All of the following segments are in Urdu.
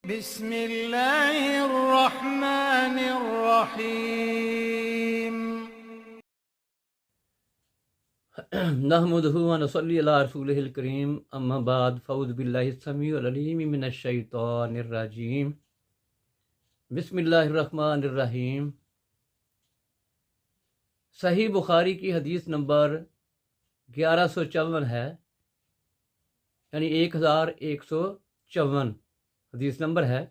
بسم اللہ الرحمن الرحیم نحمدہ و نصلی علی رسولہ الکریم، اما بعد، فاعوذ باللہ السمیع العلیم من الشیطان الرجیم، بسم اللہ الرحمن الرحیم۔ صحیح بخاری کی حدیث نمبر 1154 ہے، یعنی 1154 حدیث نمبر ہے۔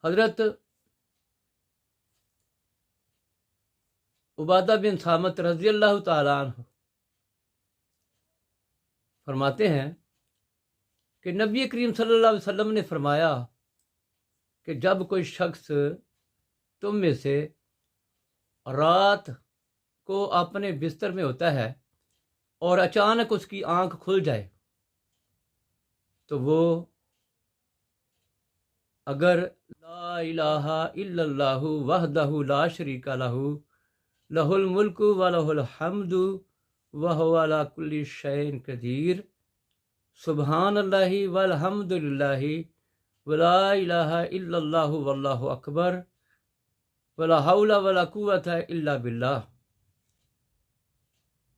حضرت عبادہ بن صامت رضی اللہ تعالیٰ عنہ فرماتے ہیں کہ نبی کریم صلی اللہ علیہ وسلم نے فرمایا کہ جب کوئی شخص تم میں سے رات کو اپنے بستر میں ہوتا ہے اور اچانک اس کی آنکھ کھل جائے تو وہ اگر لا الہ الا اللہ وحدہ لا شریک لہ لہ الملک و لہ الحمد وہو علی کل شیء قدیر، سبحان اللہ والحمد للہ ولا الہ الا اللہ واللہ اکبر ولا حول ولا قوۃ الا باللہ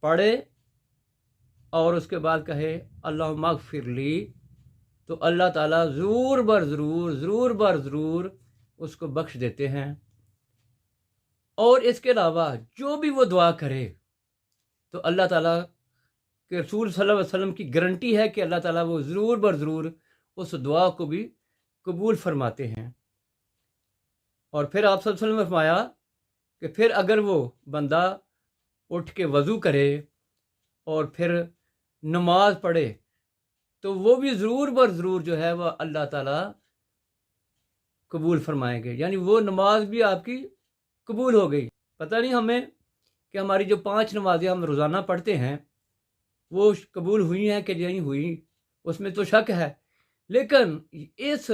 پڑھے اور اس کے بعد کہے اللہم اغفر لی، تو اللہ تعالیٰ ضرور بر ضرور اس کو بخش دیتے ہیں۔ اور اس کے علاوہ جو بھی وہ دعا کرے تو اللہ تعالیٰ کے رسول صلی اللہ علیہ وسلم کی گارنٹی ہے کہ اللہ تعالیٰ وہ ضرور بر ضرور اس دعا کو بھی قبول فرماتے ہیں۔ اور پھر آپ صلی اللہ علیہ وسلم نے فرمایا کہ پھر اگر وہ بندہ اٹھ کے وضو کرے اور پھر نماز پڑھے تو وہ بھی ضرور بر ضرور جو ہے وہ اللہ تعالیٰ قبول فرمائیں گے، یعنی وہ نماز بھی آپ کی قبول ہو گئی۔ پتہ نہیں ہمیں کہ ہماری جو 5 نمازیں ہم روزانہ پڑھتے ہیں وہ قبول ہوئی ہیں کہ نہیں ہوئی، اس میں تو شک ہے، لیکن اس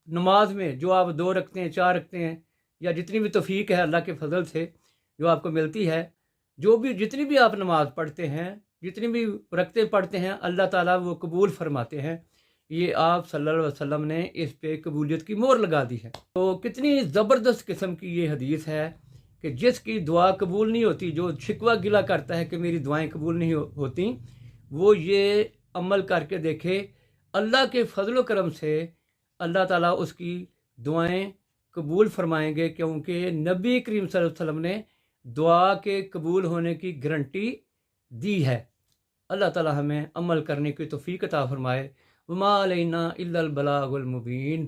نماز میں جو آپ 2 رکھتے ہیں 4 رکھتے ہیں یا جتنی بھی توفیق ہے اللہ کے فضل سے جو آپ کو ملتی ہے، جتنی بھی آپ نماز پڑھتے ہیں، جتنی بھی رکھتے پڑھتے ہیں، اللہ تعالیٰ وہ قبول فرماتے ہیں۔ یہ آپ صلی اللہ علیہ وسلم نے اس پہ قبولیت کی مہر لگا دی ہے۔ تو کتنی زبردست قسم کی یہ حدیث ہے کہ جس کی دعا قبول نہیں ہوتی، جو شکوہ گلہ کرتا ہے کہ میری دعائیں قبول نہیں ہوتی، وہ یہ عمل کر کے دیکھے، اللہ کے فضل و کرم سے اللہ تعالیٰ اس کی دعائیں قبول فرمائیں گے، کیونکہ نبی کریم صلی اللہ علیہ وسلم نے دعا کے قبول ہونے کی گارنٹی دی ہے۔ اللہ تعالیٰ ہمیں عمل کرنے کی توفیق عطا فرمائے۔ وما علینا الا البلاغ المبین۔